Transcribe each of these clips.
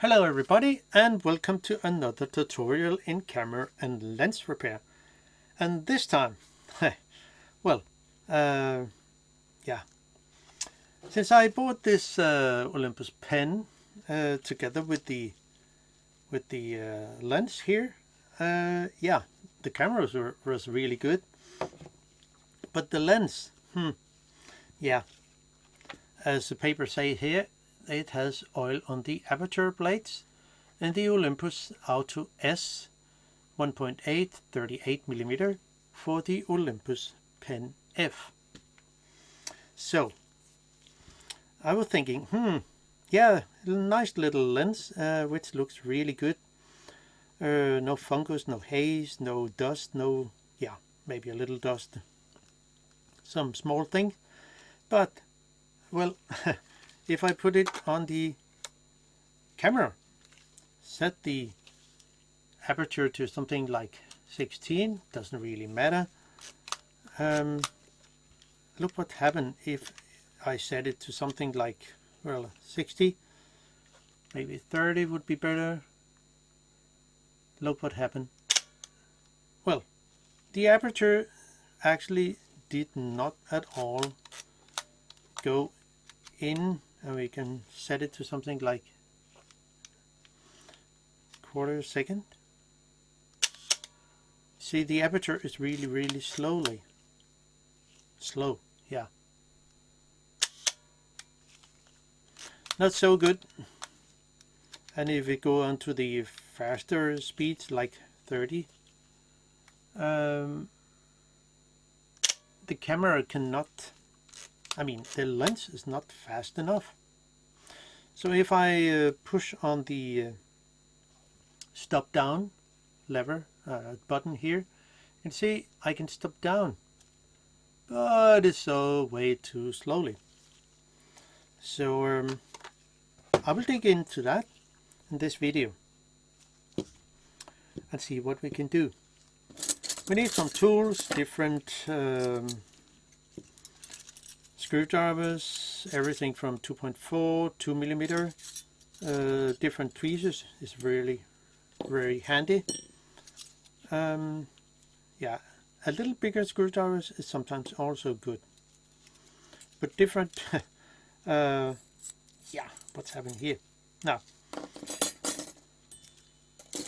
Hello everybody, and welcome to another tutorial in camera and lens repair. And this time, well, yeah, since I bought this Olympus-PEN together with the lens here, yeah, the camera was really good, but the lens, yeah, as the paper say here, it has oil on the aperture blades in the Olympus Auto-S 1.8 38mm for the Olympus-PEN F. So I was thinking, yeah, nice little lens, which looks really good. No fungus, no haze, no dust, no, yeah, maybe a little dust, some small thing, but well, if I put it on the camera, set the aperture to something like 16, doesn't really matter. Look what happened if I set it to something like, well, 60, maybe 30 would be better. Look what happened. Well, the aperture actually did not at all go in, and we can set it to something like quarter second. See, the aperture is really slow, yeah, not so good. And if we go on to the faster speeds like 30, the camera cannot, I mean, the lens is not fast enough. So if I push on the stop down lever button here, you can see I can stop down, but it's way too slowly. So I will dig into that in this video and see what we can do. We need some tools, different screwdrivers, everything from 2.4, 2mm, different tweezers is really very handy. Yeah, a little bigger screwdrivers is sometimes also good, but different. Yeah, what's happening here now?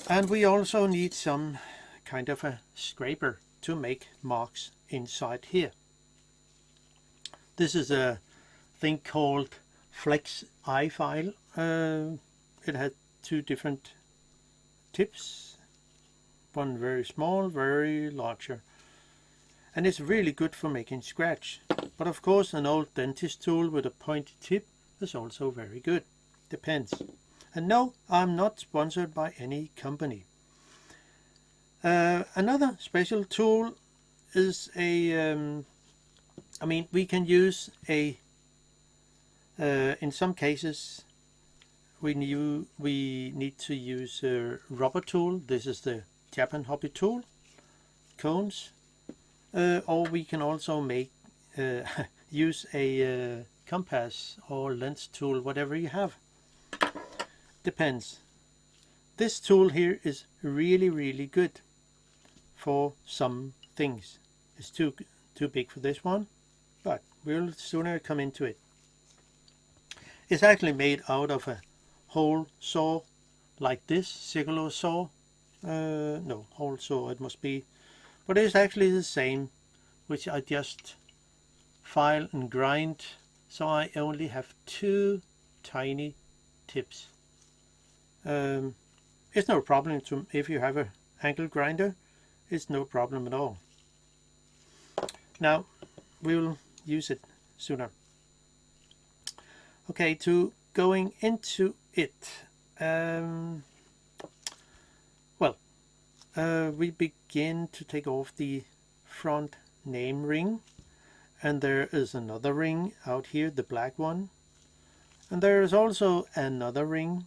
And we also need some kind of a scraper to make marks inside here. This is a thing called Flex I file. It had two different tips, one very small, very larger, and it's really good for making scratch. But of course, an old dentist tool with a pointy tip is also very good. Depends. And no, I'm not sponsored by any company. Another special tool is a I mean, we can use a in some cases we need to use a rubber tool. This is the Japan hobby tool, cones, or we can also make use a compass or lens tool, whatever you have. Depends. This tool here is really good for some things. It's too big for this one, but we'll sooner come into it. It's actually made out of a hole saw like this, circular saw. No, hole saw it must be, but it's actually the same, which I just file and grind, so I only have two tiny tips. It's no problem if you have an angle grinder. It's no problem at all. Now we will use it sooner. Okay, to going into it. We begin to take off the front name ring, and there is another ring out here, the black one, and there is also another ring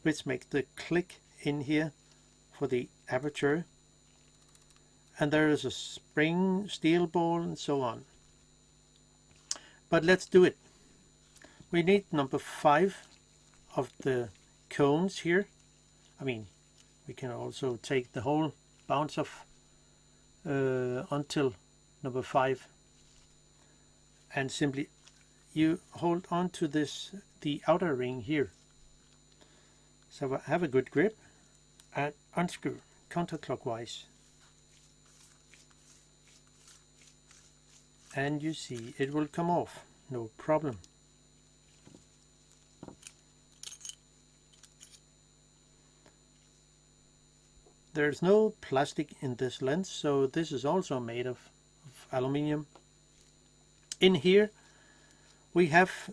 which makes the click in here for the aperture, and there is a spring, steel ball, and so on. But let's do it. We need number 5 of the cones here. I mean, we can also take the whole bounce of until number 5, and simply you hold on to this, the outer ring here. So have a good grip and unscrew counterclockwise. And you see it will come off, no problem. There's no plastic in this lens, so this is also made of aluminium. In here we have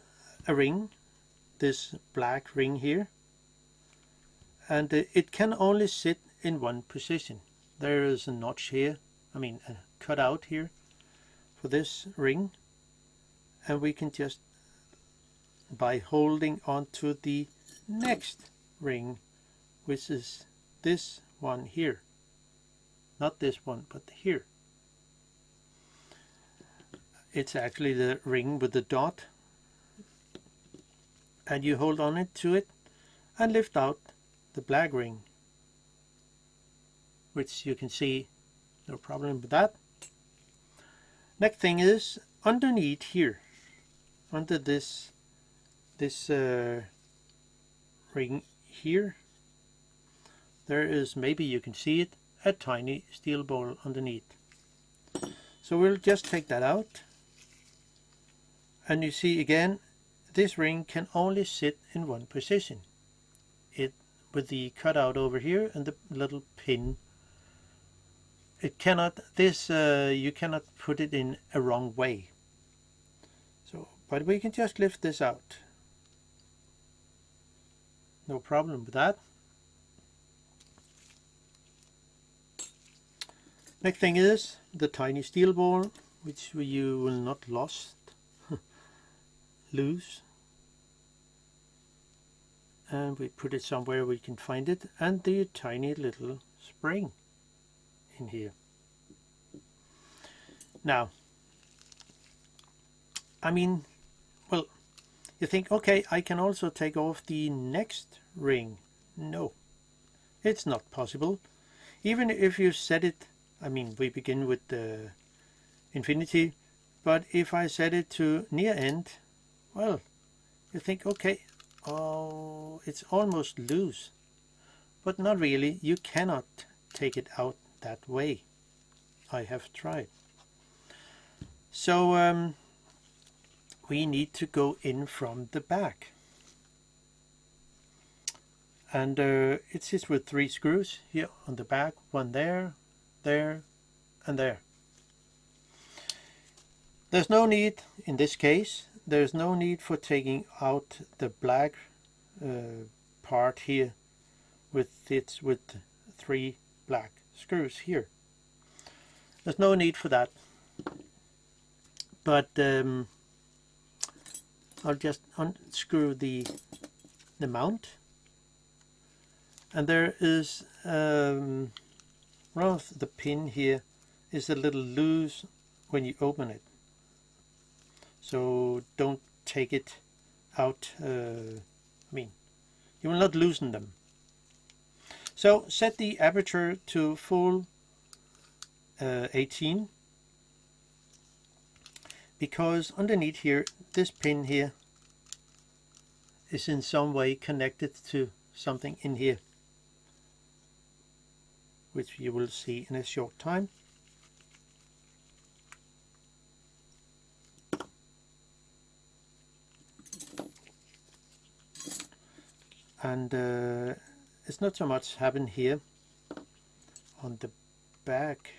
a ring, this black ring here, and it can only sit in one position. There is a notch here, I mean a cutout here for this ring, and we can just, by holding on to the next ring, which is this one here, not this one but here, it's actually the ring with the dot, and you hold on it to it and lift out the black ring, which you can see, no problem with that. Next thing is underneath here, under this ring here, there is, maybe you can see it, a tiny steel ball underneath. So we'll just take that out, and you see again this ring can only sit in one position. It, with the cutout over here and the little pin, it cannot, this you cannot put it in a wrong way. So, but we can just lift this out, no problem with that. Next thing is the tiny steel ball, which you will not lose, and we put it somewhere we can find it, and the tiny little spring in here. Now, I mean, well, you think, okay, I can also take off the next ring. No, it's not possible. Even if you set it, I mean, we begin with the infinity, but if I set it to near end, well, you think, okay, oh, it's almost loose, but not really. You cannot take it out that way. I have tried. So we need to go in from the back, and it sits with 3 screws here on the back, one there, there, and there. There's no need, in this case, there's no need for taking out the black part here with 3 black screws here. There's no need for that, but I'll just unscrew the mount, and there is well, the pin here is a little loose when you open it, so don't take it out. I mean, you will not loosen them. So set the aperture to full 18, because underneath here, this pin here is in some way connected to something in here, which you will see in a short time. And it's not so much happened here on the back.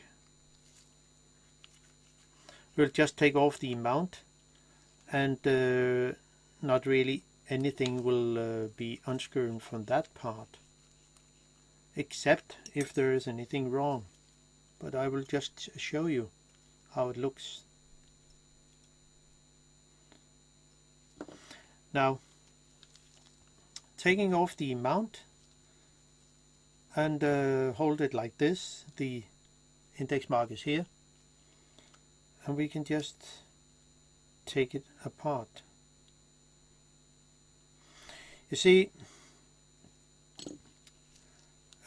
We'll just take off the mount, and not really anything will be unscrewed from that part, except if there is anything wrong. But I will just show you how it looks. Now, taking off the mount, and hold it like this. The index mark is here, and we can just take it apart. You see,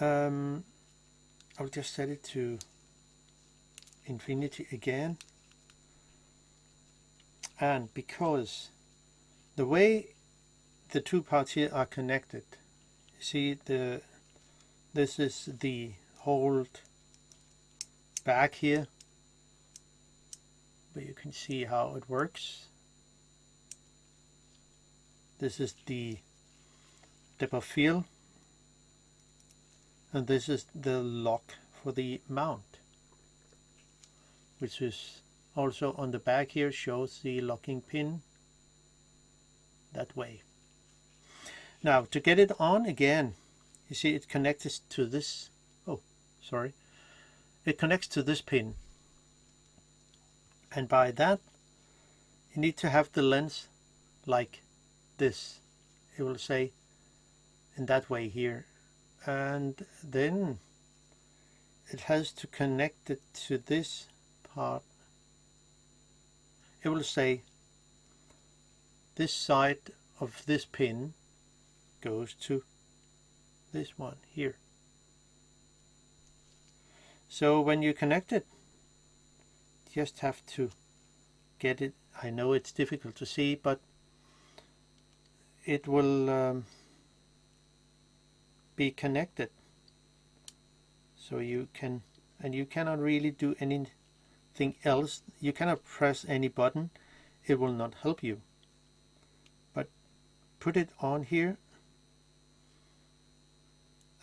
I'll just set it to infinity again, and because the way the two parts here are connected, you see this is the hold back here, but you can see how it works. This is the depth of field, and this is the lock for the mount, which is also on the back here, shows the locking pin that way. Now to get it on again, you see it connects to this, it connects to this pin, and by that you need to have the lens like this. It will say in that way here, and then it has to connect it to this part. It will say this side of this pin goes to this one here. So when you connect it, you just have to get it. I know it's difficult to see, but it will be connected. So you can, and you cannot really do anything else. You cannot press any button. It will not help you. But put it on here,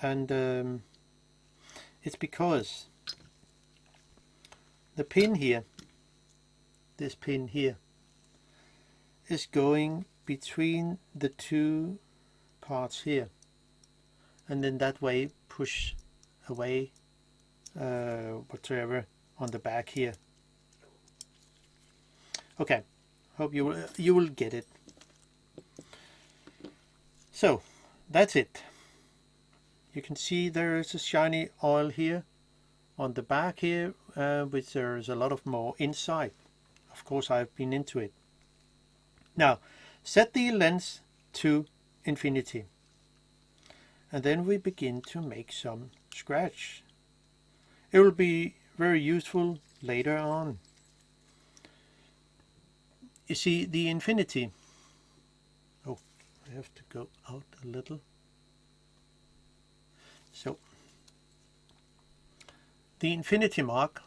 and it's because the pin here, this pin here, is going between the two parts here, and then that way push away whatever on the back here. Okay, hope you will get it. So that's it. You can see there is a shiny oil here on the back here, which there's a lot of more inside. Of course, I've been into it. Now set the lens to infinity, and then we begin to make some scratch. It will be very useful later on. You see the infinity. Oh, I have to go out a little. So the infinity mark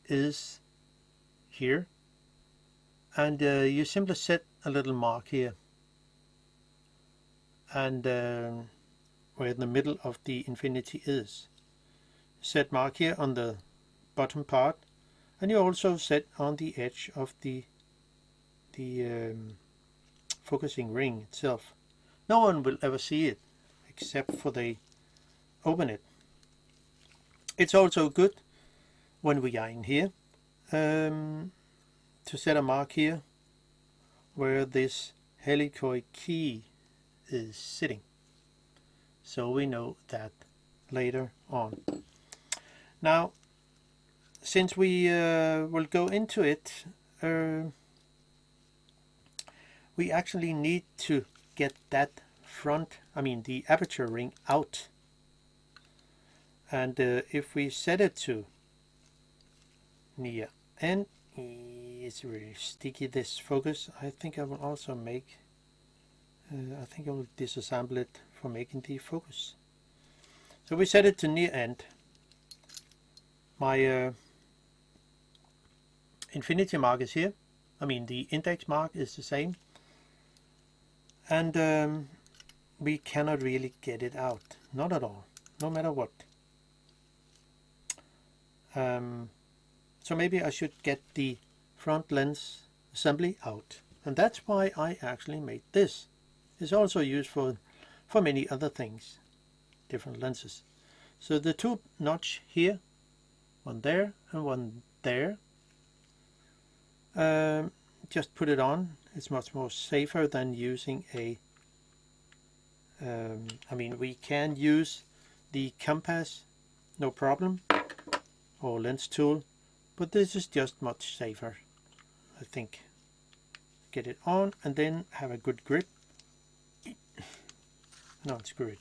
is here, and you simply set a little mark here, and where the middle of the infinity is. Set mark here on the bottom part, and you also set on the edge of the focusing ring itself. No one will ever see it except for they open it. It's also good when we are in here to set a mark here where this helicoid key is sitting, so we know that later on. Now, since we will go into it, we actually need to get that the aperture ring out. And if we set it to near end, it's really sticky, this focus. I think I will also make, I think I will disassemble it for making the focus. So we set it to near end. My infinity mark is here. The index mark is the same. And we cannot really get it out. Not at all. No matter what. So maybe I should get the front lens assembly out. And that's why I actually made this. It's also used for many other things. Different lenses. So the two notch here, one there and one there. Just put it on. It's much more safer than using a we can use the compass, no problem, or lens tool, but this is just much safer, I think. Get it on and then have a good grip and unscrew it.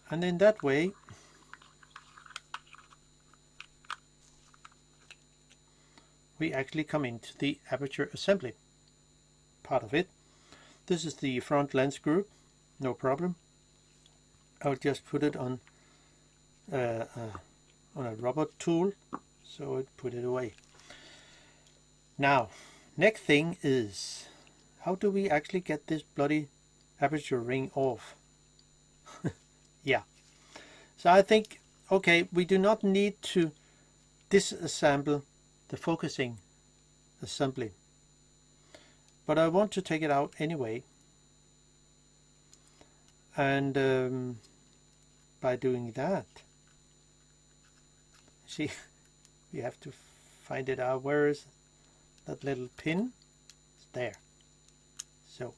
And in that way we actually come into the aperture assembly part of it. This is the front lens group, no problem. I'll just put it on a rubber tool, so it put it away. Now, next thing is, how do we actually get this bloody aperture ring off? Yeah, so I think, okay, we do not need to disassemble the focusing assembly, but I want to take it out anyway. And by doing that, see, we have to find it out. Where is that little pin? It's there. So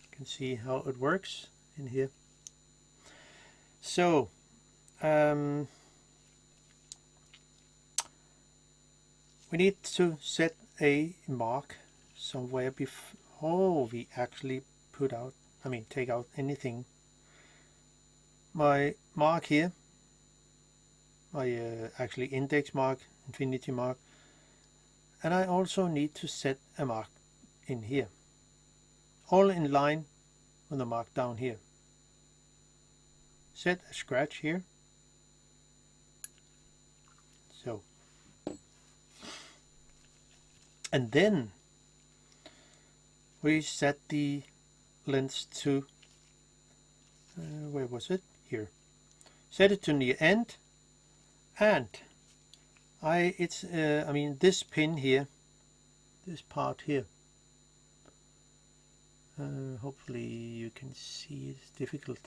you can see how it works in here. So we need to set a mark somewhere before we actually take out anything. My mark here, my actually index mark, infinity mark, and I also need to set a mark in here, all in line with the mark down here. Set a scratch here, so, and then we set the lens to where was it? Here. Set it to near end, and this pin here, this part here, hopefully you can see, it's difficult,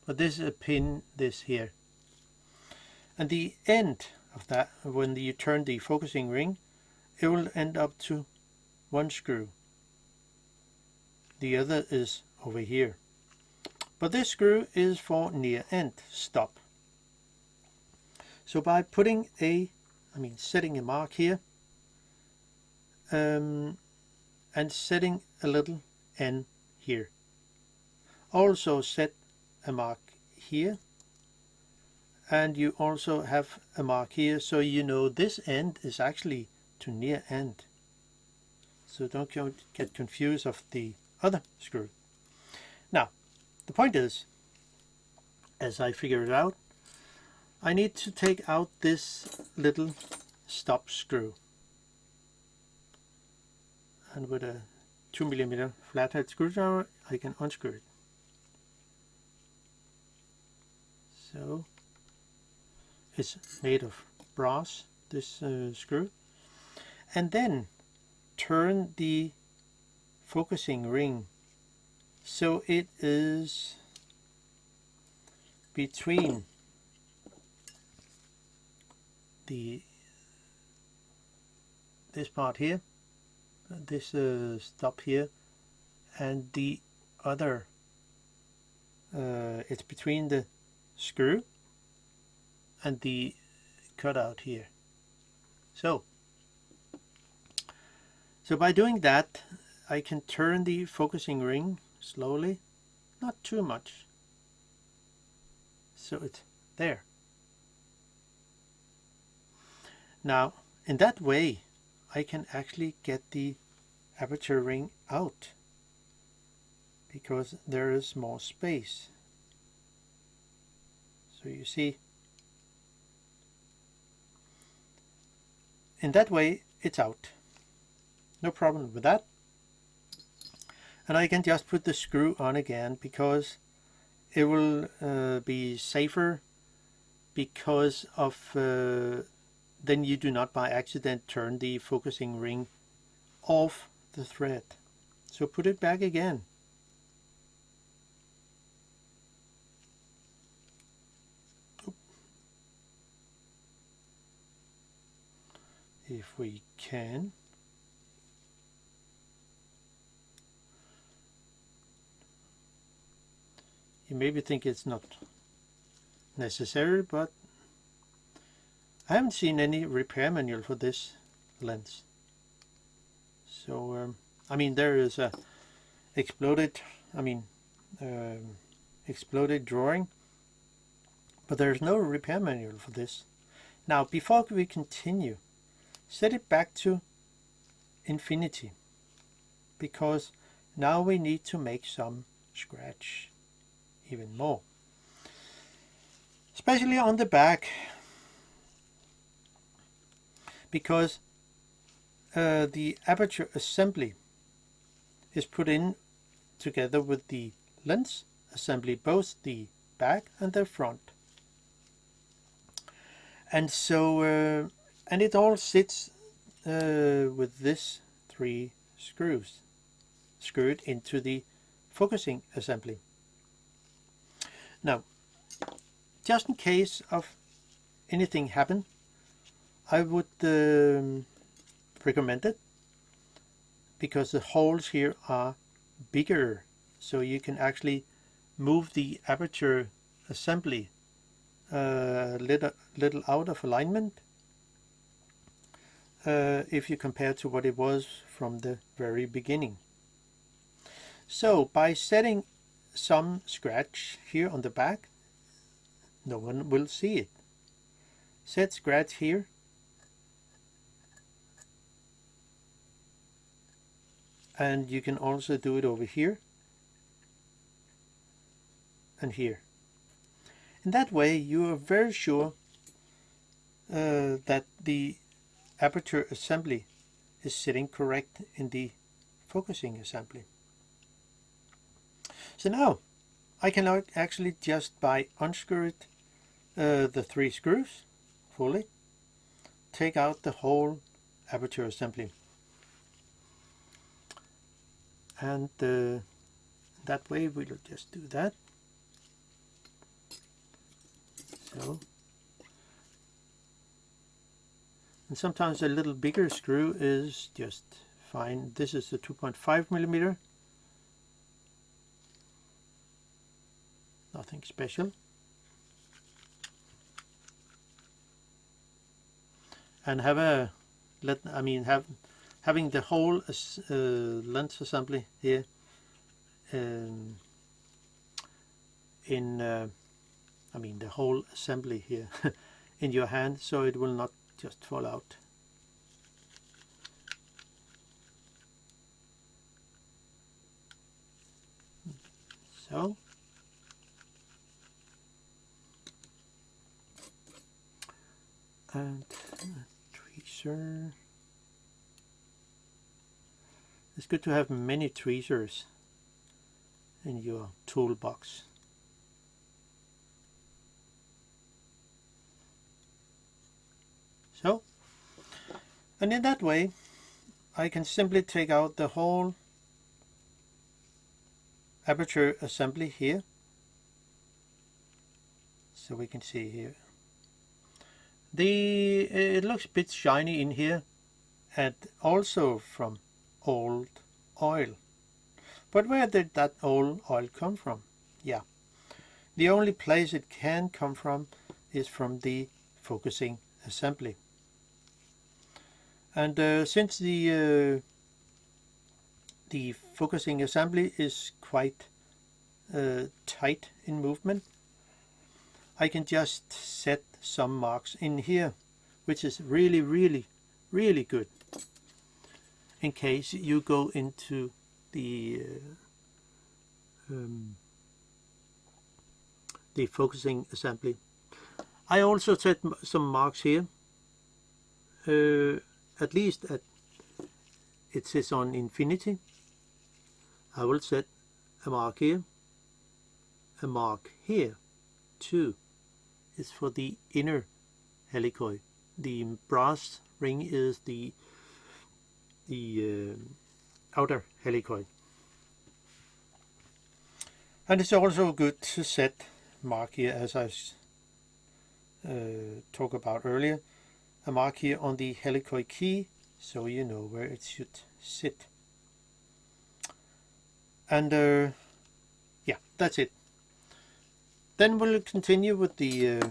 but this is a pin, this here, and the end of that, when you turn the focusing ring, it will end up to one screw. The other is over here, but this screw is for near end stop. So by putting setting a mark here, and setting a little N here, also set a mark here, and you also have a mark here, so you know this end is actually to near end, so don't get confused of the other screw. Now the point is, as I figure it out, I need to take out this little stop screw, and with a 2mm flathead screwdriver I can unscrew it. So it's made of brass, this screw, and then turn the focusing ring so it is between this part here, this stop here, and the other, it's between the screw and the cutout here. So by doing that, I can turn the focusing ring slowly, not too much, so it's there. Now in that way I can actually get the aperture ring out, because there is more space. So you see, in that way it's out, no problem with that. And I can just put the screw on again, because it will be safer, because of then you do not by accident turn the focusing ring off the thread. So put it back again. If we can. You maybe think it's not necessary, but I haven't seen any repair manual for this lens. So there is a exploded, exploded drawing, but there's no repair manual for this. Now, before we continue, set it back to infinity, because now we need to make some scratch even more, especially on the back, because the aperture assembly is put in together with the lens assembly, both the back and the front. And so, and it all sits with this 3 screws screwed into the focusing assembly. Now, just in case of anything happen, I would recommend it, because the holes here are bigger, so you can actually move the aperture assembly little out of alignment if you compare to what it was from the very beginning. So by setting some scratch here on the back, no one will see it. Set scratch here, and you can also do it over here and here. In that way you are very sure that the aperture assembly is sitting correct in the focusing assembly. So now I can actually just by unscrew it, the 3 screws fully, take out the whole aperture assembly, and that way we'll just do that. So, and sometimes a little bigger screw is just fine. This is a 2.5 millimeter, nothing special. And have a having the whole lens assembly here the whole assembly here in your hand, so it will not just fall out. So, and tweezer. It's good to have many tweezers in your toolbox. So, and in that way I can simply take out the whole aperture assembly here, so we can see here. It looks a bit shiny in here, and also from old oil. But where did that old oil come from? Yeah, the only place it can come from is from the focusing assembly. And since the focusing assembly is quite tight in movement, I can just set some marks in here, which is really good in case you go into the focusing assembly. I also set some marks here, at least it says on infinity. I will set a mark here, a mark here too. Is for the inner helicoid. The brass ring is the outer helicoid. And it's also good to set mark here, as I talked about earlier, a mark here on the helicoid key, so you know where it should sit. And yeah, that's it. Then we'll continue with the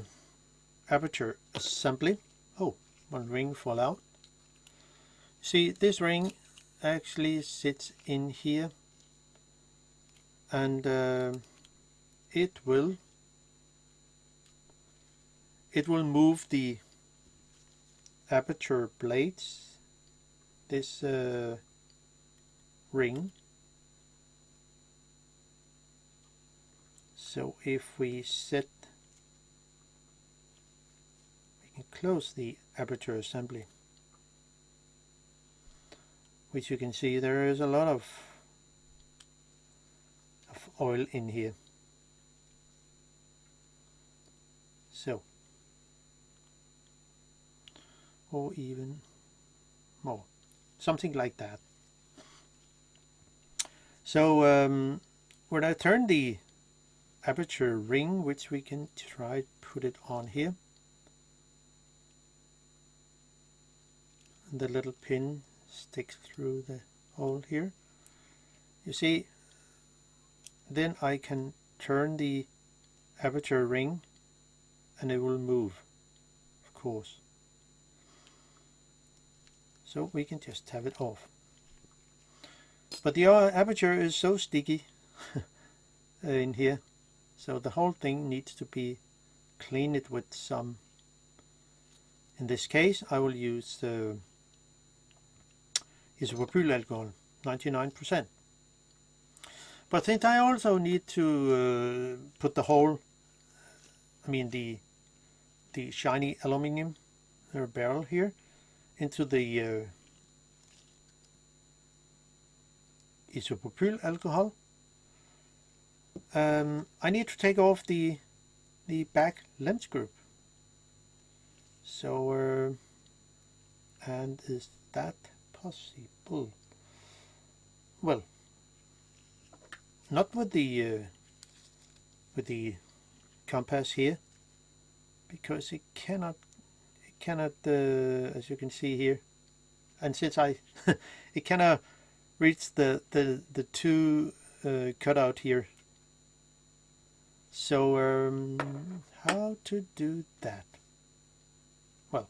aperture assembly. Oh, one ring fell out. See, this ring actually sits in here, and it will move the aperture blades, this ring. So if we set, we can close the aperture assembly, which you can see there is a lot of oil in here. So, or even more, something like that. So when I turn the aperture ring, which we can try to put it on here, and the little pin sticks through the hole here, you see, then I can turn the aperture ring and it will move, of course. So we can just have it off. But the aperture is so sticky in here, so the whole thing needs to be cleaned with some, in this case I will use isopropyl alcohol, 99%. But since I also need to put the whole, I mean the shiny aluminum barrel here into the isopropyl alcohol, I need to take off the back lens group. So and is that possible? Well, not with the compass here, because it cannot as you can see here, and since I it cannot reach the two cutout here. So how to do that? Well,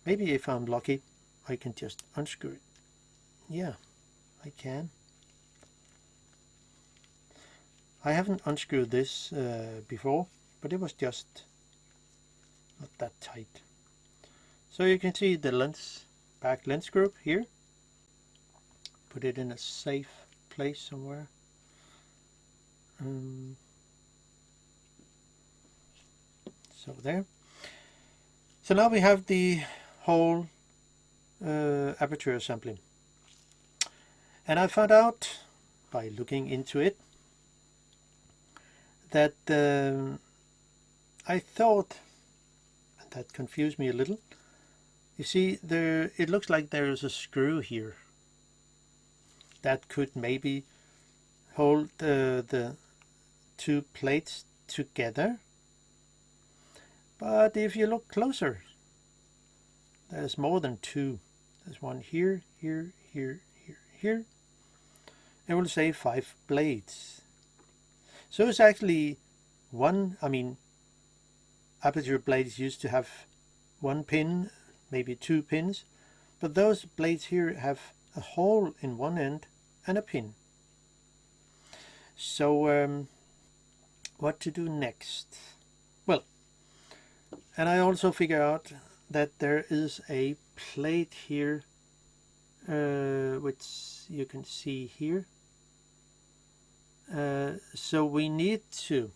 maybe if I'm lucky I can just unscrew it. Yeah, I can. I haven't unscrewed this before, but it was just not that tight. So you can see the back lens group here. Put it in a safe place somewhere. So there. So now we have the whole aperture assembly. And I found out by looking into it that I thought, and that confused me a little, you see there, it looks like there is a screw here that could maybe hold the two plates together, but if you look closer, there's more than two. There's one here, here, here, here, here. It will say 5 blades. So it's actually one, I mean, aperture blades used to have 1 pin, maybe 2 pins, but those blades here have a hole in one end and a pin. So what to do next? Well, and I also figure out that there is a plate here, which you can see here. So we need to,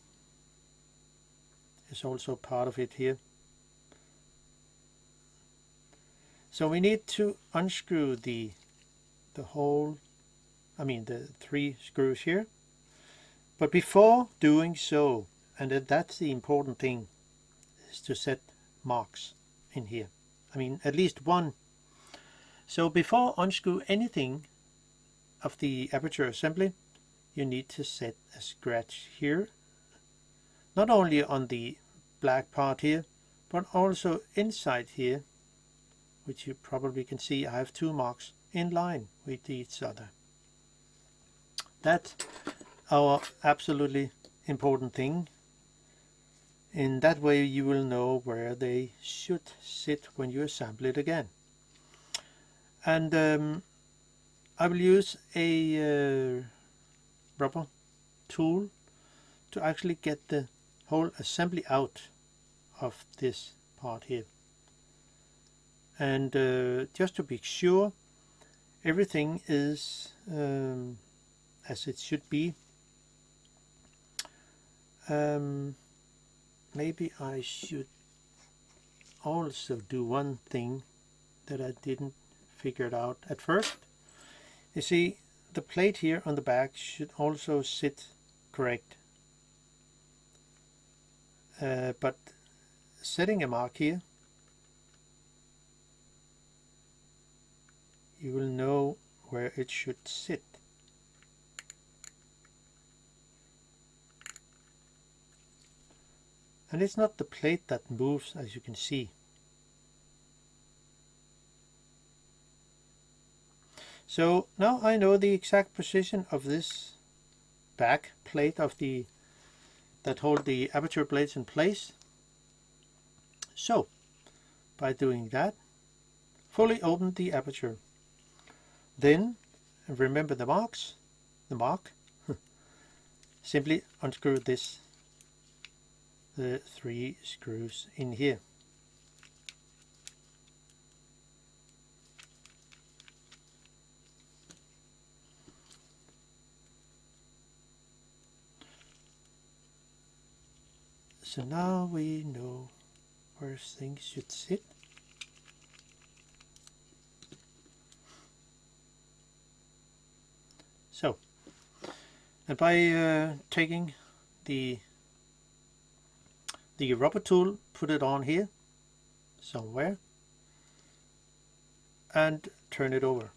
it's also part of it here. So we need to unscrew the whole, I mean the 3 screws here. But before doing so, and that's the important thing, is to set marks in here. I mean at least one. So before unscrew anything of the aperture assembly, you need to set a scratch here, not only on the black part here, but also inside here, which you probably can see I have 2 marks in line with each other. That's our absolutely important thing. In that way you will know where they should sit when you assemble it again. And I will use a rubber tool to actually get the whole assembly out of this part here. And just to be sure everything is as it should be, maybe I should also do one thing that I didn't figure it out at first. You see, the plate here on the back should also sit correct, but setting a mark here, you will know where it should sit. And it's not the plate that moves, as you can see. So now I know the exact position of this back plate of that hold the aperture blades in place. So by doing that, fully open the aperture. Then remember the mark, simply unscrew the 3 screws in here. So now we know where things should sit. So, and by taking the rubber tool, put it on here somewhere and turn it over.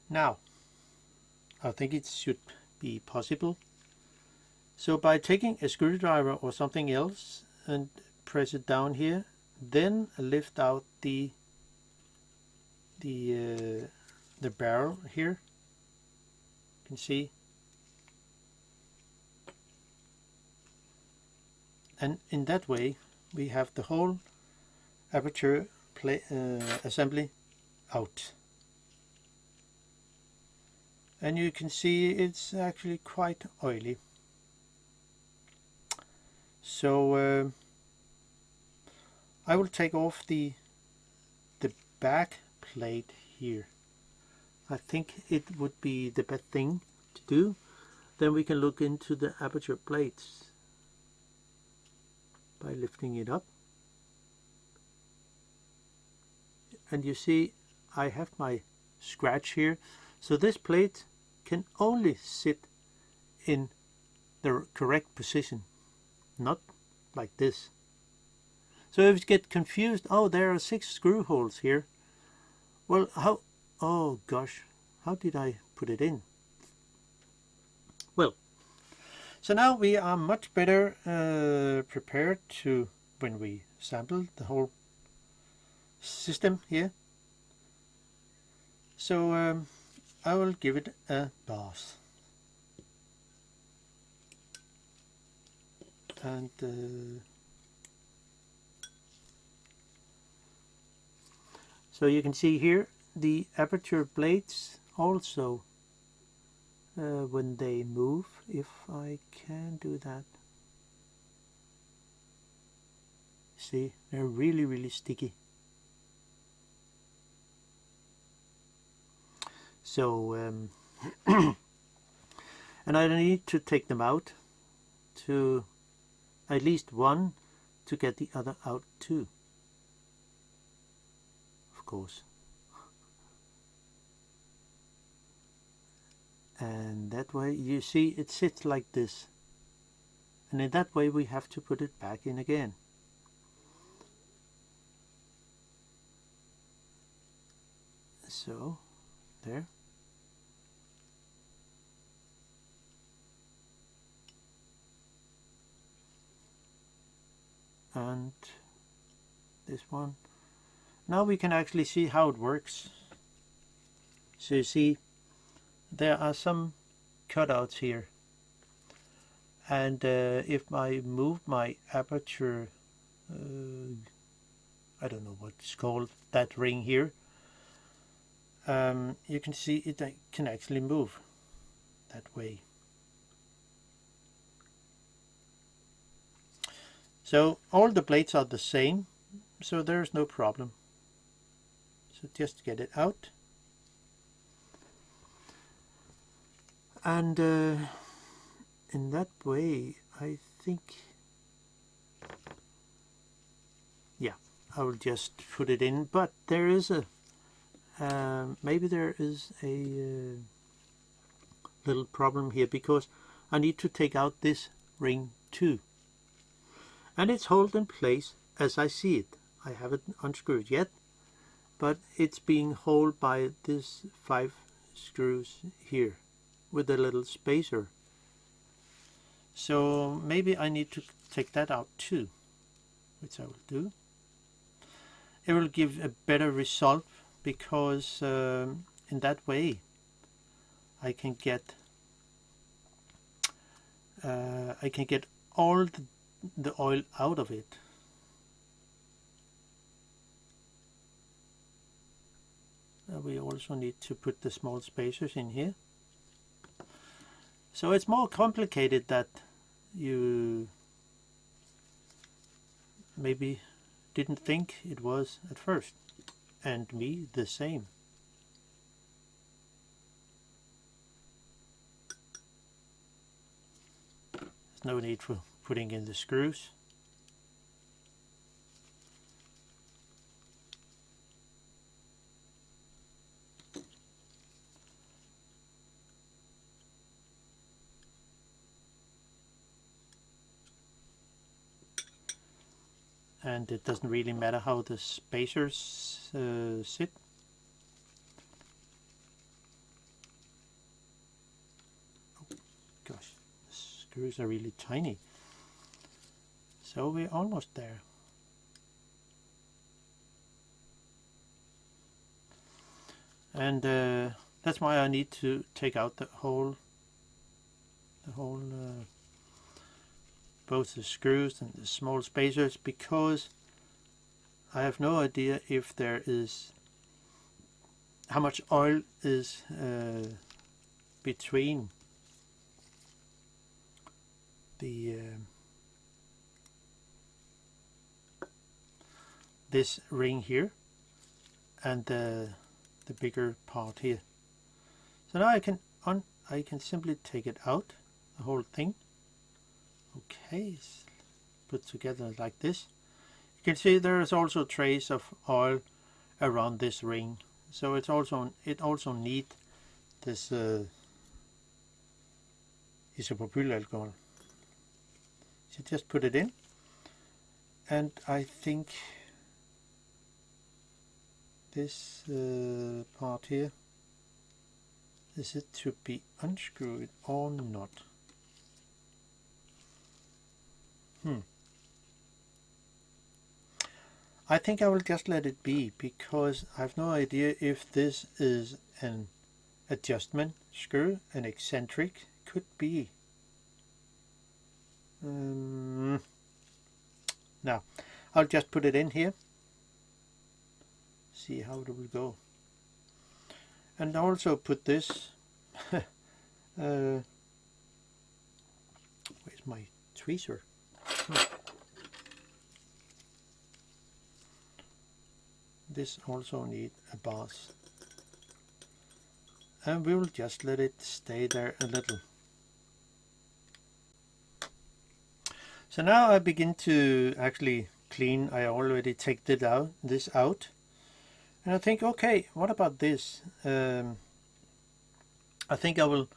Now, I think it should be possible. So by taking a screwdriver or something else and press it down here, then lift out the barrel here. You can see, and in that way we have the whole aperture assembly out. And you can see it's actually quite oily. So I will take off the back plate here. I think it would be the best thing to do. Then we can look into the aperture plates by lifting it up. And you see I have my scratch here. So this plate can only sit in the correct position, not like this. So if you get confused, oh, there are 6 screw holes here. Well, how, oh gosh, how did I put it in? Well, so now we are much better prepared to, when we sample the whole system here. So I will give it a bath. And so you can see here the aperture blades also when they move, if I can do that. See, they're really sticky. So and I need to take them out, to at least one, to get the other out too, of course. And that way, you see, it sits like this, and in that way we have to put it back in again. So there. And this one. Now we can actually see how it works. So you see, there are some cutouts here, and if I move my aperture, I don't know what it's called, that ring here, you can see it can actually move that way. So all the blades are the same, so there's no problem. So just get it out. And in that way, I think, yeah, I will just put it in. But there is a, maybe there is a little problem here, because I need to take out this ring too. And it's held in place as I see it. I haven't unscrewed yet, but it's being held by these 5 screws here with a little spacer. So maybe I need to take that out too, which I will do. It will give a better result, because in that way I can get all the oil out of it. We also need to put the small spacers in here. So it's more complicated that you maybe didn't think it was at first, and me the same. There's no need for putting in the screws. And it doesn't really matter how the spacers sit. Oh gosh, the screws are really tiny. So we're almost there. And that's why I need to take out the whole both the screws and the small spacers, because I have no idea if there is how much oil is between the this ring here and the bigger part here. So now I can simply take it out, the whole thing. Okay, put together like this. You can see there is also trace of oil around this ring, so it also need this isopropyl alcohol. So just put it in, and I think this part here, is it to be unscrewed or not? I think I will just let it be, because I have no idea if this is an adjustment screw, an eccentric, could be. Now I'll just put it in here, see how it will go, and also put this where's my tweezer? This also need a base, and we will just let it stay there a little. So now I begin to actually clean. I already take this out, and I think, okay, what about this? I think I will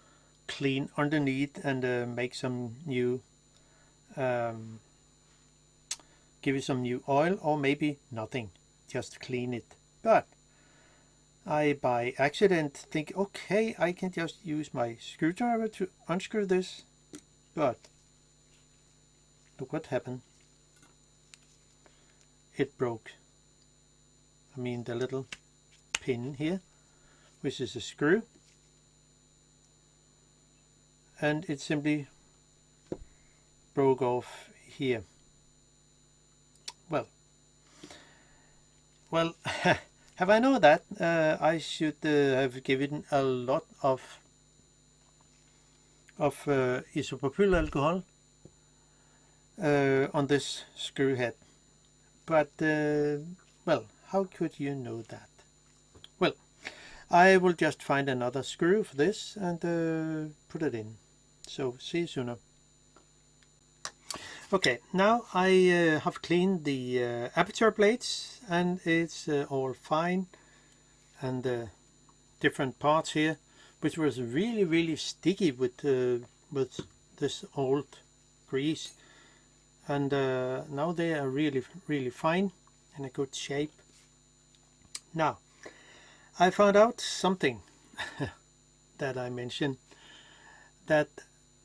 clean underneath and make some new, give it some new oil, or maybe nothing, just clean it. But I by accident think, okay, I can just use my screwdriver to unscrew this, but look what happened. It broke. I mean the little pin here, which is a screw, and it simply broke off here. Well, Have I known that, I should have given a lot of isopropyl alcohol on this screw head. But, well, how could you know that? Well, I will just find another screw for this and put it in. So, see you sooner. Okay, now I have cleaned the aperture plates and it's all fine, and different parts here, which was really sticky with this old grease, and now they are really fine, in a good shape. Now I found out something that I mentioned, that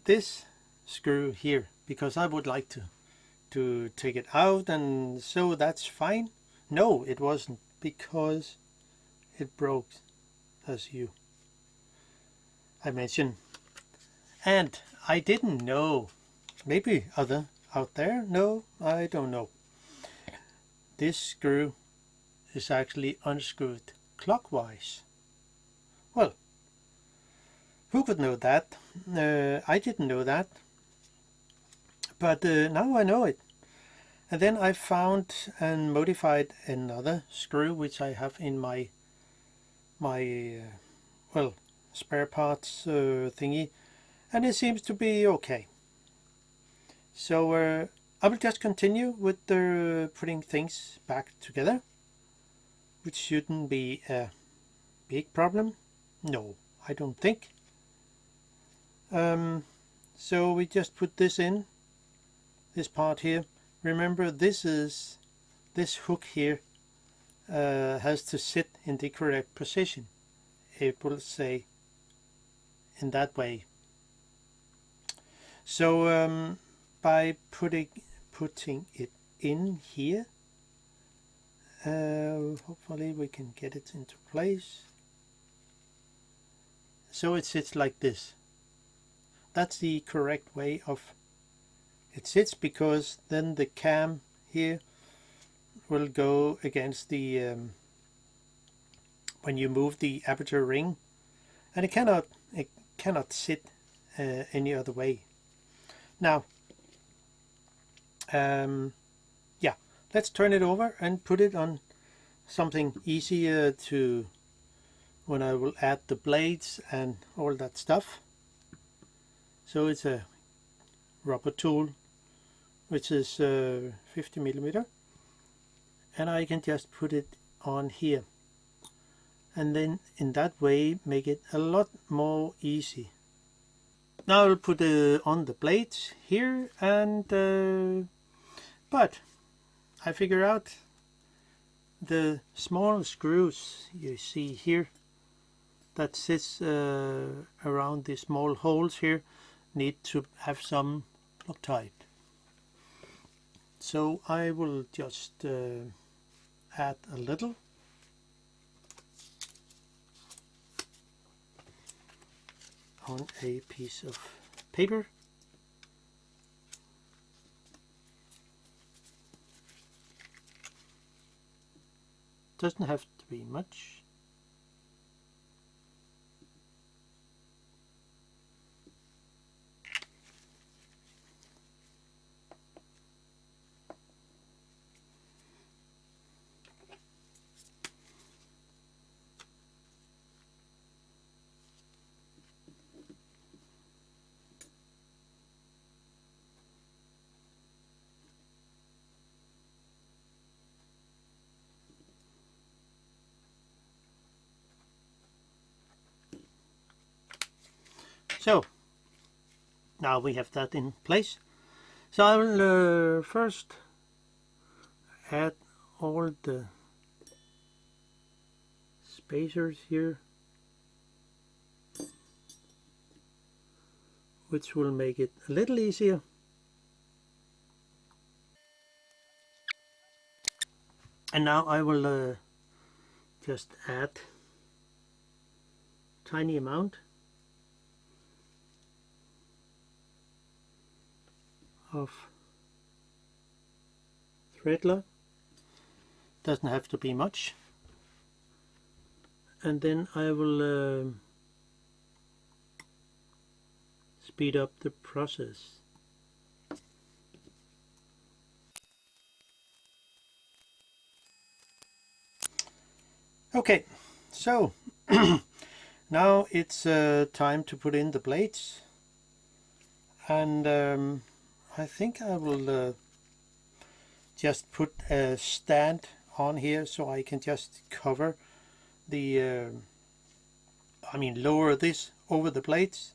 this screw here, because I would like to take it out, and so that's fine. No, it wasn't, because it broke, as I mentioned, and I didn't know. Maybe other out there know, I don't know. This screw is actually unscrewed clockwise. Well, who could know that? I didn't know that, but now I know it. And then I found and modified another screw which I have in my well, spare parts thingy, and it seems to be okay. So I will just continue with putting things back together, which shouldn't be a big problem. No, I don't think. So we just put this in, this part here. Remember, this hook here has to sit in the correct position. It will say in that way. So by putting it in here, hopefully we can get it into place. So it sits like this. That's the correct way of it sits, because then the cam here will go against the when you move the aperture ring, and it cannot sit any other way. Now yeah, let's turn it over and put it on something easier to when I will add the blades and all that stuff. So it's a rubber tool which is 50 millimeter, and I can just put it on here, and then in that way make it a lot more easy. Now I'll put on the blades here, and but I figure out the small screws you see here that sits around the small holes here need to have some Loctite. So I will just add a little. On a piece of paper. Doesn't have to be much. So now we have that in place. So I will first add all the spacers here, which will make it a little easier. And now I will just add tiny amount of thread lock. Doesn't have to be much. and then I will speed up the process. Okay, so now it's time to put in the blades, and I think I will just put a stand on here so I can just cover the lower this over the blades,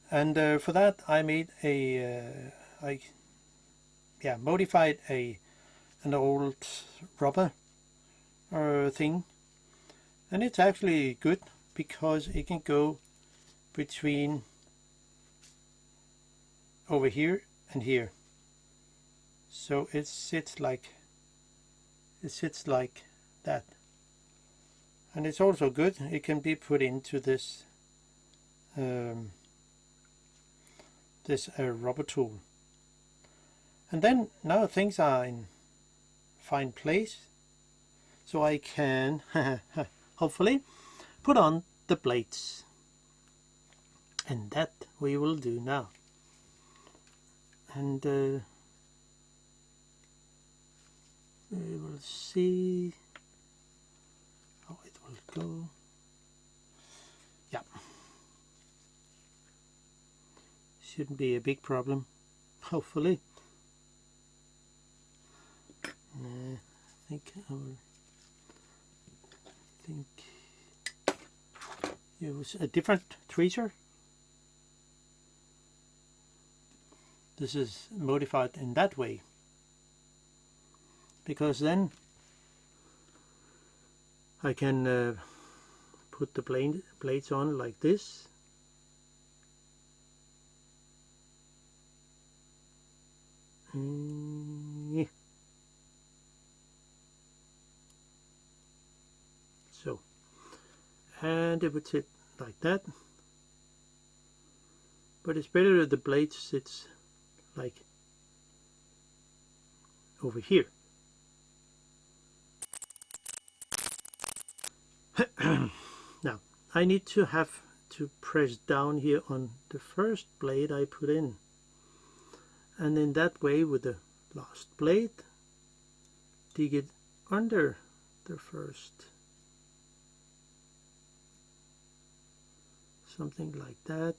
and for that I made a modified an old rubber thing, and it's actually good because it can go between over here and here, so it sits like that. And it's also good, it can be put into this rubber tool. And then now things are in fine place, so I can hopefully put on the blades, and that we will do now. And we will see how it will go. Yeah, shouldn't be a big problem, hopefully. I think I will use a different tweezer. This is modified in that way, because then I can put the blades on like this, so, and it would sit like that, but it's better if the blade sits like over here. Now I need to have to press down here on the first blade I put in, and in that way with the last blade dig it under the first, something like that.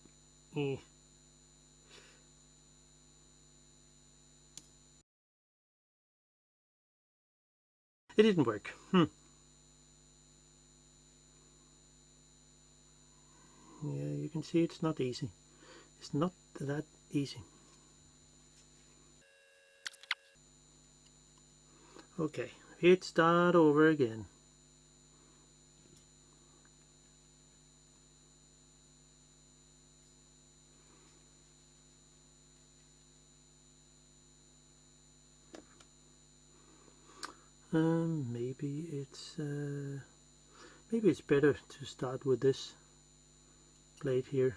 It didn't work. Yeah, you can see it's not easy. It's not that easy. Okay, let's start over again. Maybe it's better to start with this blade here.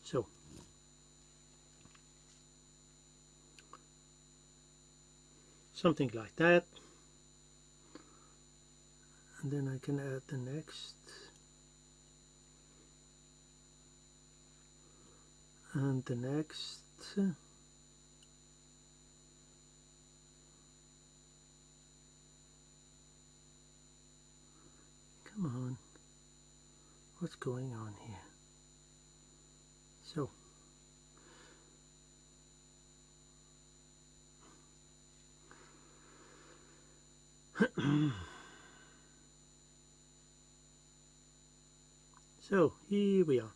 So something like that, and then I can add the next, and the next. Come on, what's going on here? So so here we are.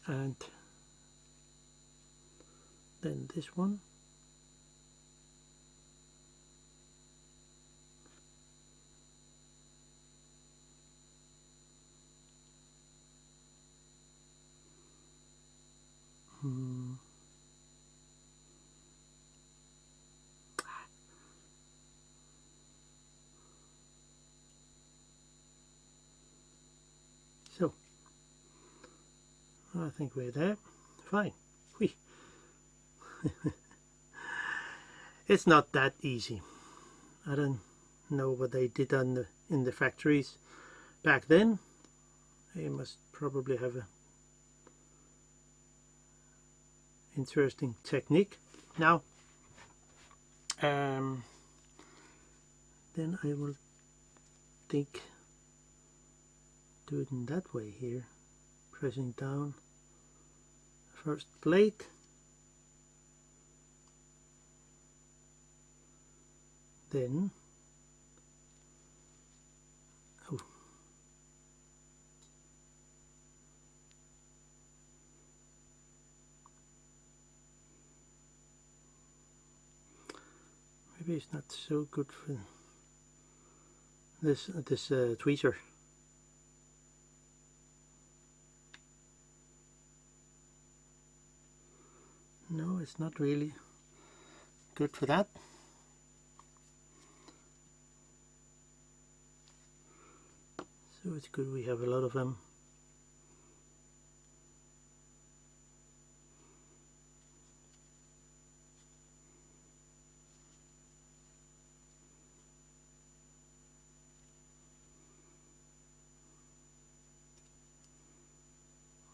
And then this one. So I think we're there. Fine. Whee. It's not that easy. I don't know what they did in the factories back then. They must probably have a interesting technique. Now then I will think do it in that way here, pressing down first plate, then maybe it's not so good for this tweezer. No, it's not really good for that. So it's good we have a lot of them.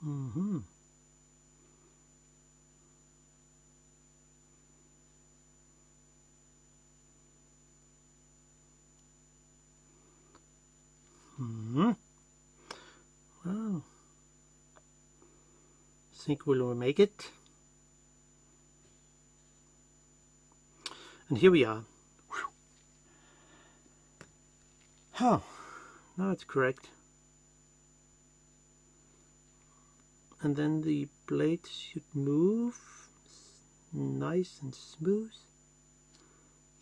Mm-hmm. Mm-hmm. Well, I think we'll make it. And here we are. Oh, now it's correct. And then the blade should move nice and smooth.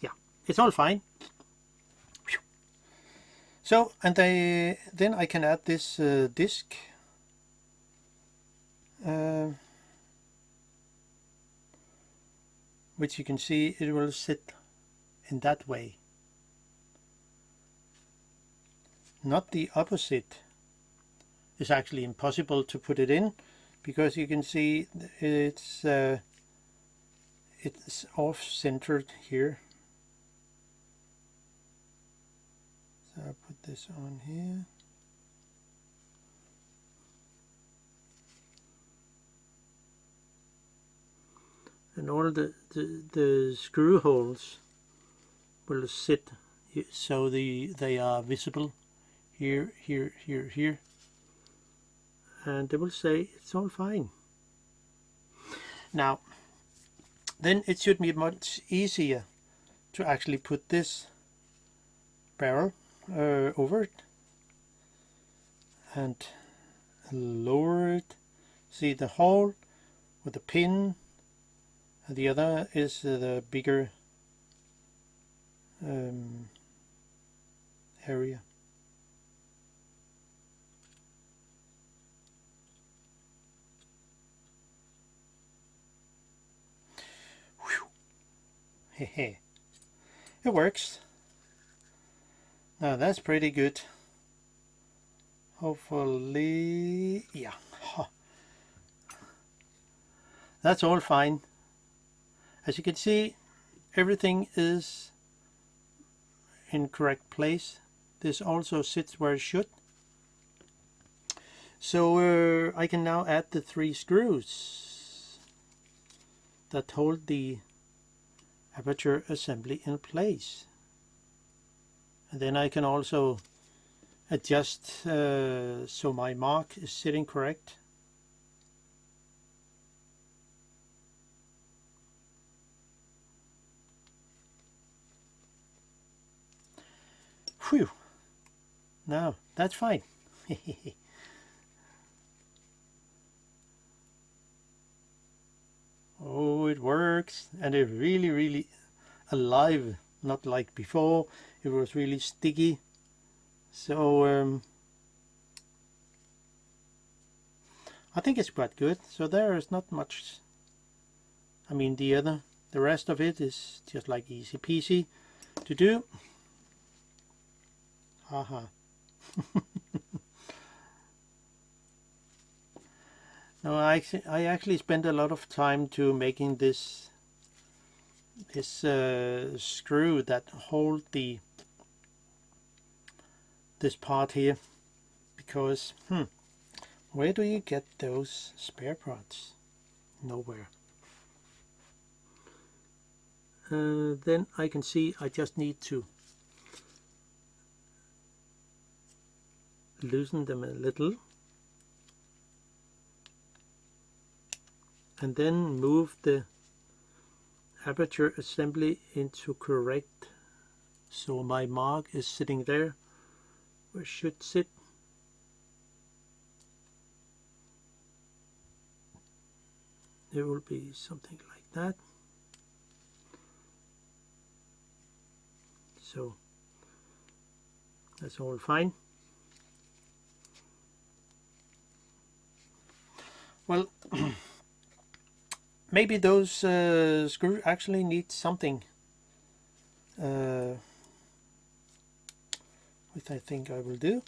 Yeah, it's all fine. So, and then I can add this disc. Which you can see it will sit in that way. Not the opposite. It's actually impossible to put it in, because you can see it's off-centered here. So I'll put this on here. And all the screw holes will sit so they are visible here, here, here, here. And they will say it's all fine. Now, then it should be much easier to actually put this barrel over it and lower it. See the hole with the pin, and the other is the bigger area. Hehe. It works. Now that's pretty good. Hopefully, yeah. That's all fine. As you can see, everything is in correct place. This also sits where it should. So I can now add the 3 screws that hold the aperture assembly in place. And then I can also adjust so my mark is sitting correct. Whew. Now that's fine. Oh, it works, and it's really alive, not like before. It was really sticky. So I think it's quite good. So there is not much. I mean, the rest of it is just like easy peasy to do. Haha. Now I actually spent a lot of time to making this screw that hold this part here, because where do you get those spare parts? Nowhere. Then I can see I just need to loosen them a little and then move the aperture assembly into correct, so my mark is sitting there where it should sit. It will be something like that. So that's all fine. Well, maybe those screws actually need something, which I think I will do.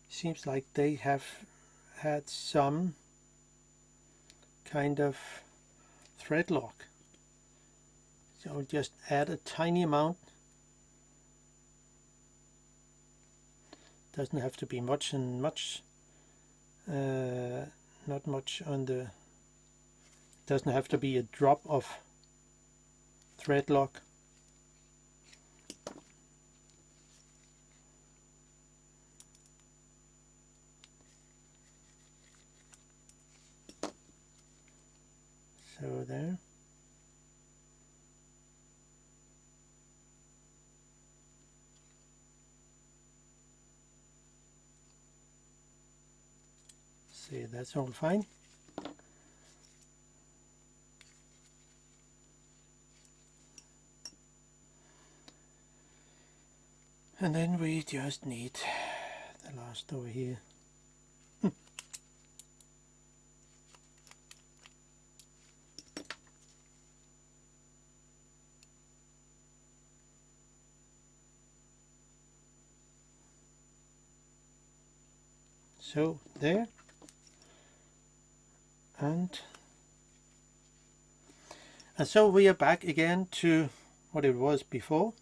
Seems like they have had some kind of thread lock. So I'll just add a tiny amount. Doesn't have to be much, and not much on the, doesn't have to be a drop of thread lock. So there. See, that's all fine. And then we just need the last over here. So there, and so we are back again to what it was before.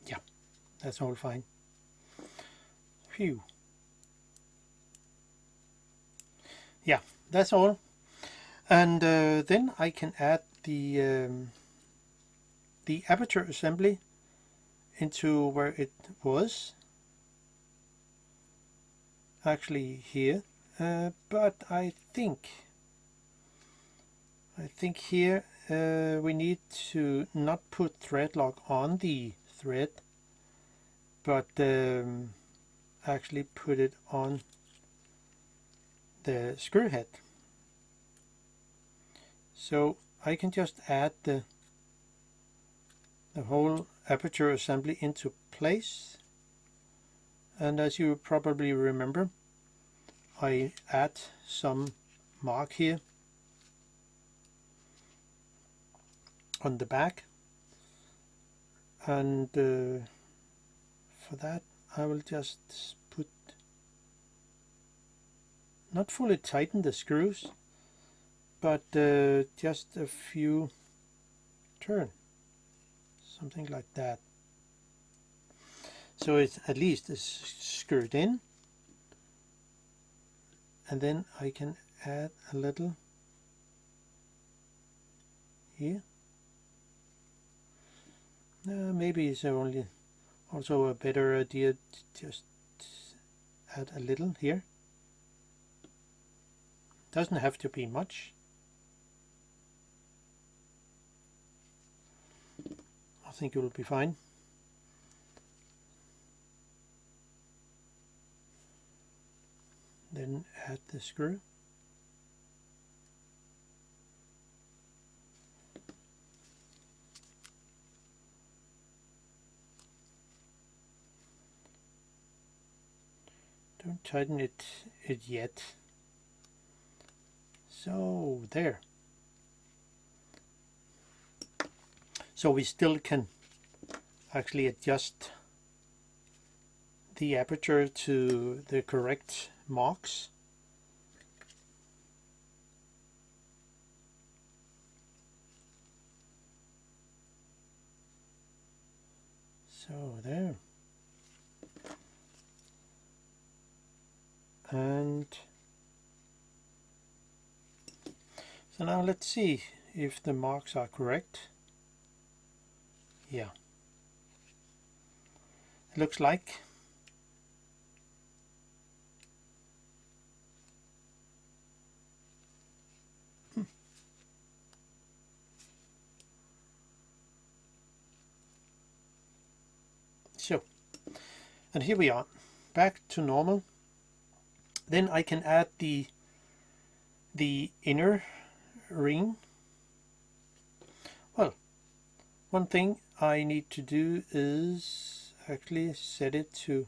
Yeah, that's all fine. Phew. Yeah, that's all. And then I can add the aperture assembly into where it was, actually here, but I think here we need to not put thread lock on the thread, but actually put it on the screw head. So I can just add the whole aperture assembly into place, and as you probably remember, I add some mark here on the back, and for that I will just put, not fully tighten the screws, but just a few turn, something like that, so it's at least screwed in. And then I can add a little here. Maybe it's only also a better idea to just add a little here. Doesn't have to be much. I think it will be fine. Then add the screw. Don't tighten it yet. So there. So we still can actually adjust the aperture to the correct marks. So there. And so now let's see if the marks are correct. Yeah. It looks like. So, and here we are, back to normal. Then I can add the inner ring. Well, one thing I need to do is actually set it to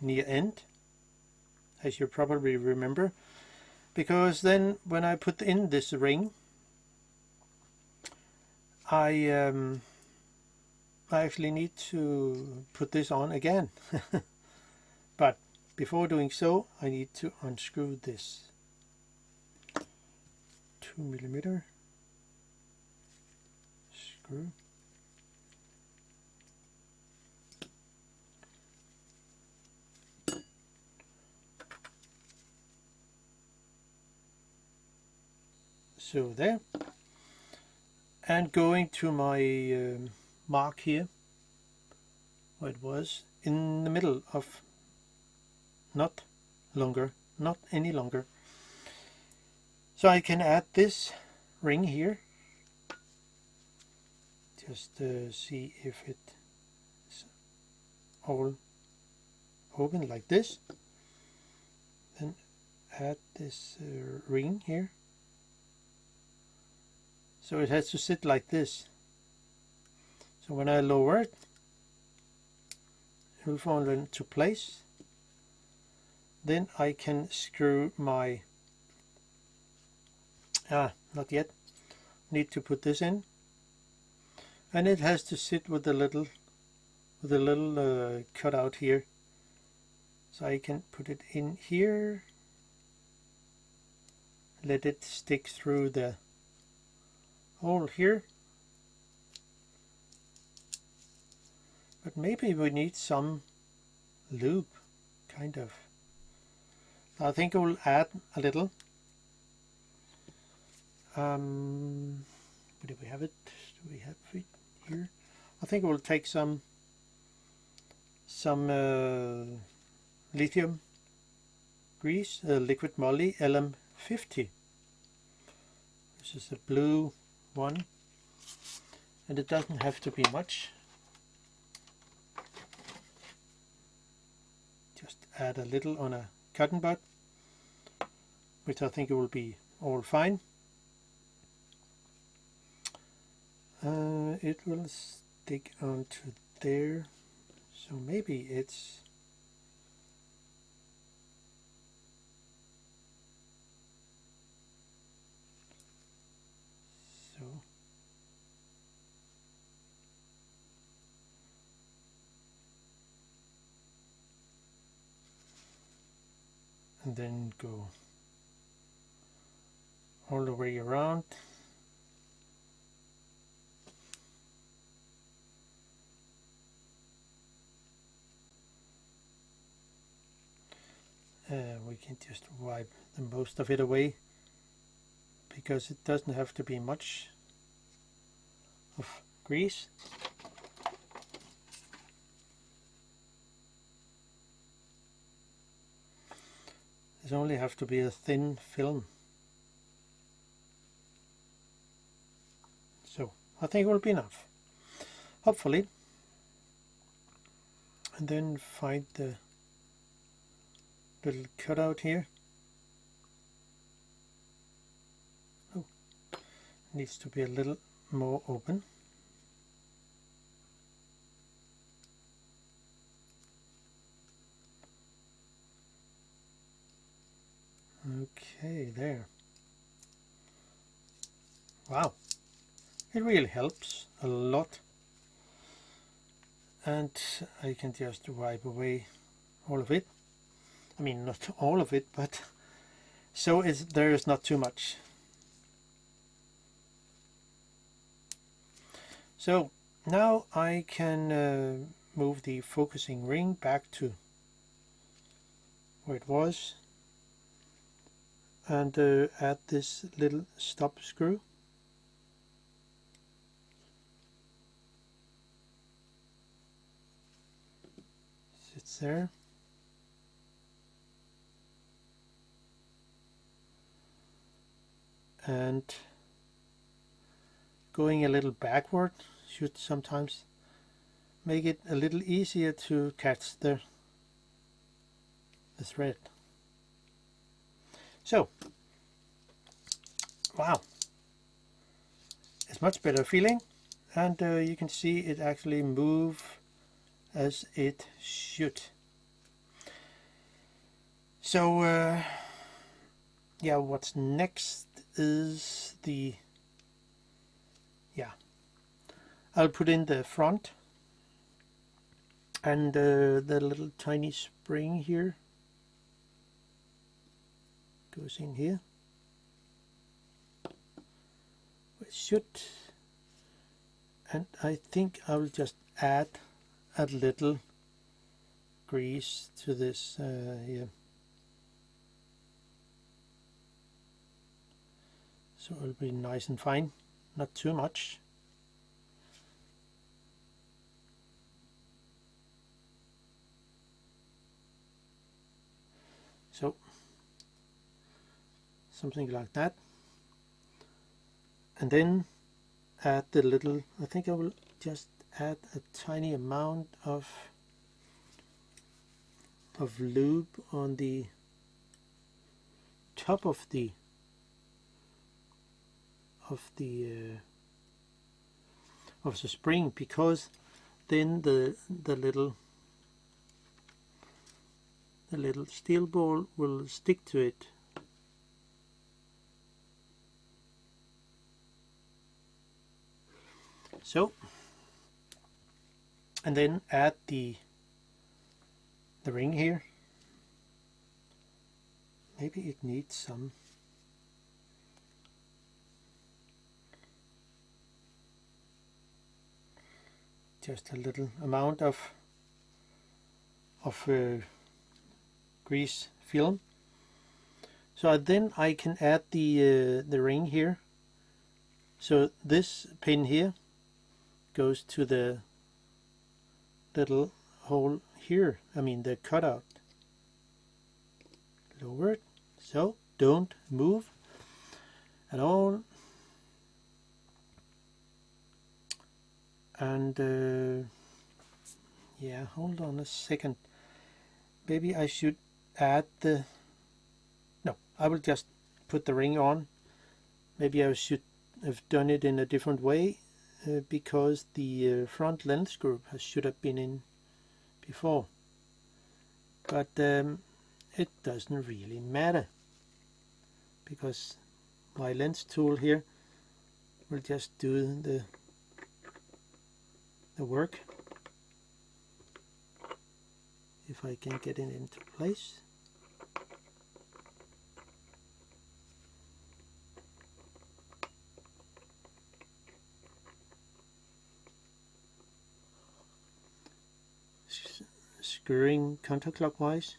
near end, as you probably remember, because then when I put in this ring, I actually need to put this on again. But before doing so, I need to unscrew this 2mm screw. So there. And going to my mark here, where it was in the middle of not any longer. So I can add this ring here. Just see if it's all open like this. Then add this ring here. So it has to sit like this. So when I lower it, it will fall into place. Then I can screw my not yet. Need to put this in, and it has to sit with a little cutout here. So I can put it in here. Let it stick through the hole here. But maybe we need some lube, kind of. I think I will add a little. Where do we have it? Do we have it here? I think we'll take some lithium grease, Liqui-Moly LM50. This is the blue one, and it doesn't have to be much. Just add a little on a cotton bud, which I think it will be all fine. It will stick onto there, so maybe it's so. And then go all the way around. We can just wipe the most of it away, because it doesn't have to be much of grease. There's only have to be a thin film. So I think it will be enough, hopefully. And then find the little cutout here. Oh, needs to be a little more open. Okay, there. Wow, it really helps a lot. And I can just wipe away all of it. I mean, not all of it, but so there is not too much. So now I can move the focusing ring back to where it was and add this little stop screw. Sits there. And going a little backward should sometimes make it a little easier to catch the thread. So, wow, it's much better feeling, and you can see it actually move as it should. So yeah, what's next is the, I'll put in the front and the little tiny spring here goes in here. It should, and I think I will just add a little grease to this here, so it'll be nice and fine, not too much. So something like that, and then add the little, I think I will just add a tiny amount of lube on the top of the spring, because then the little steel ball will stick to it. So, and then add the ring here. Maybe it needs some. Just a little amount of grease film. So then I can add the ring here. So this pin here goes to the little hole here, I mean the cutout. Lower it, so don't move at all. And yeah, hold on a second. Maybe I should add the, no, I will just put the ring on. Maybe I should have done it in a different way, because the front lens group should have been in before, but it doesn't really matter, because my lens tool here will just do the work if I can get it into place. Screwing counterclockwise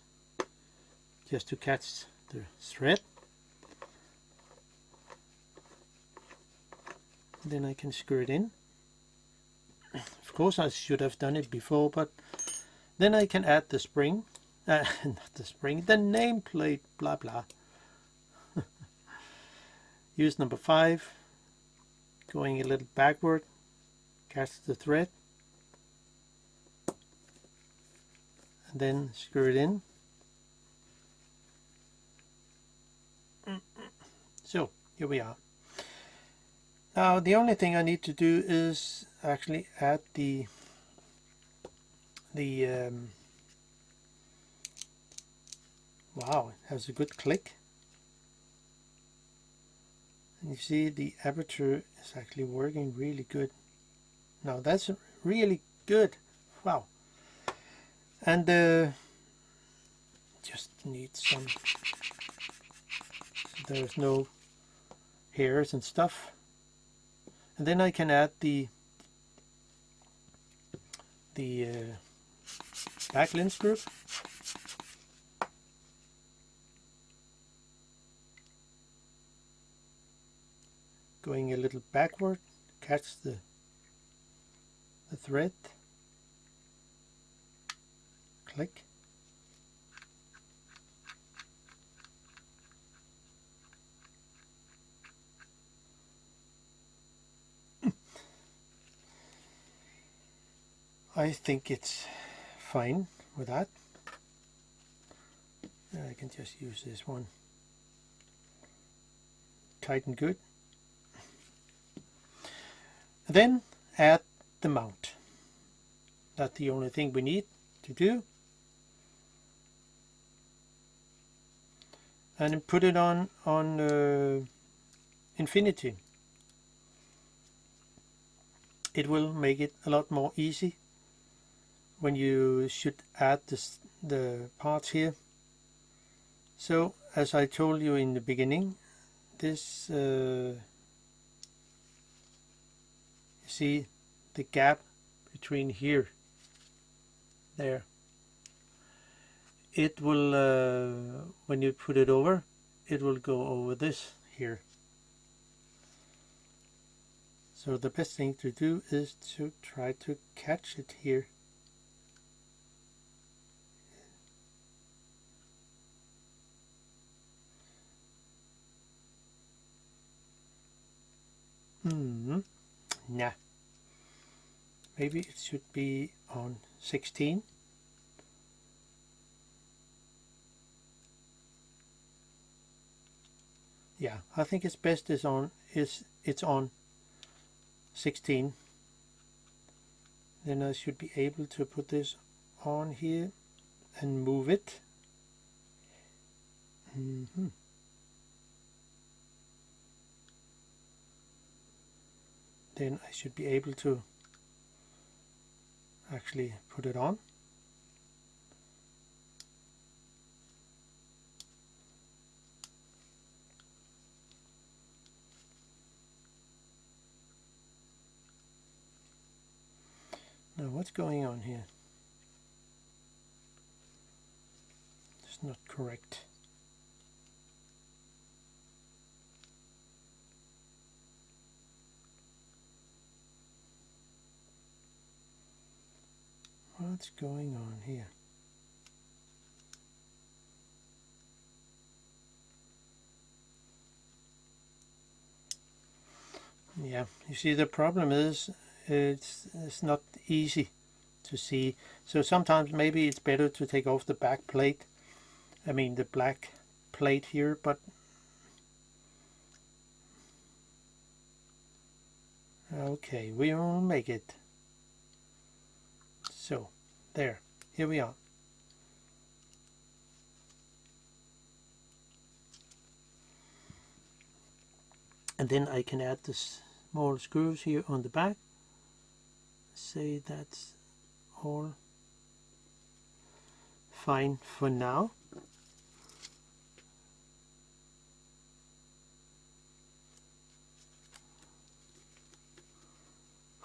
just to catch the thread. Then I can screw it in. Of course I should have done it before, but then I can add the spring, not the spring, the nameplate, blah blah. Use number 5, going a little backward, catch the thread, and then screw it in. So here we are. Now the only thing I need to do is actually add the wow, it has a good click. You see the aperture is actually working really good. Now that's really good. Wow. And just need some, so there's no hairs and stuff. And then I can add the back lens screw. Going a little backward, catch the thread, click. I think it's fine with that. I can just use this one. Tighten good. Then add the mount. That's the only thing we need to do. And put it on infinity. It will make it a lot more easy when you should add the parts here. So as I told you in the beginning, this you see the gap between here, there. It will when you put it over, it will go over this here. So the best thing to do is to try to catch it here. Nah. Maybe it should be on 16. Yeah, I think it's best it's on 16. Then I should be able to put this on here and move it. Then I should be able to actually put it on. Now what's going on here? It's not correct. What's going on here? Yeah, you see the problem is it's not easy to see. So sometimes maybe it's better to take off the back plate. I mean the black plate here, but okay, we will make it. So there, here we are. And then I can add the small screws here on the back. Say that's all fine for now.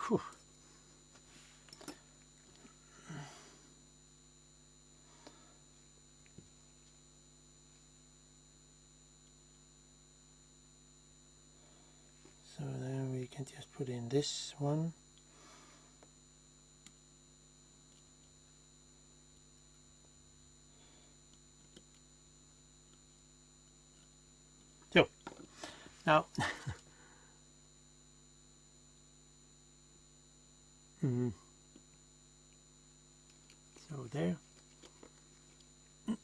Whew. So then we can just put in this one. So now so there. The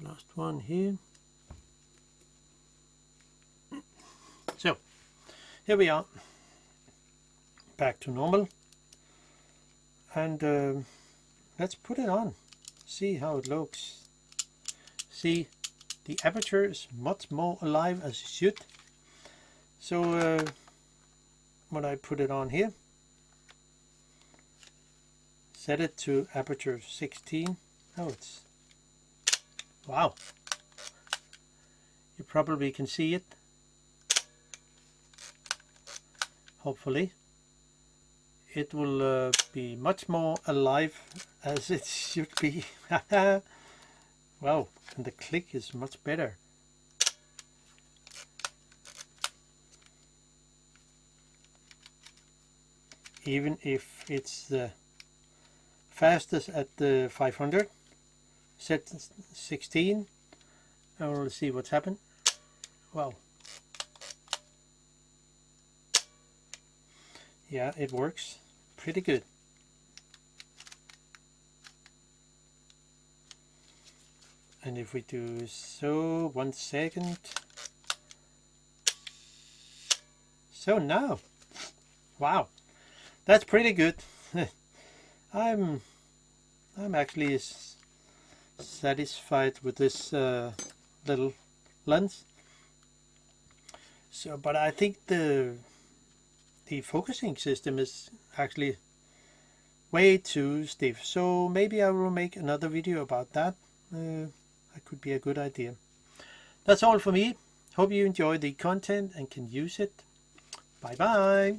last one here. So here we are, back to normal, and let's put it on, see how it looks. See, the aperture is much more alive as it should. So when I put it on here, set it to aperture 16. Oh, it's, wow, you probably can see it, hopefully. It will be much more alive as it should be. Wow, and the click is much better. Even if it's the fastest at the 500, set 16, and we'll see what's happened. Wow. Yeah, it works pretty good. And if we do so, 1 second. So now, wow, that's pretty good. I'm actually satisfied with this little lens. So, but I think the focusing system is actually way too stiff. So maybe I will make another video about that. That could be a good idea. That's all for me. Hope you enjoy the content and can use it. Bye bye.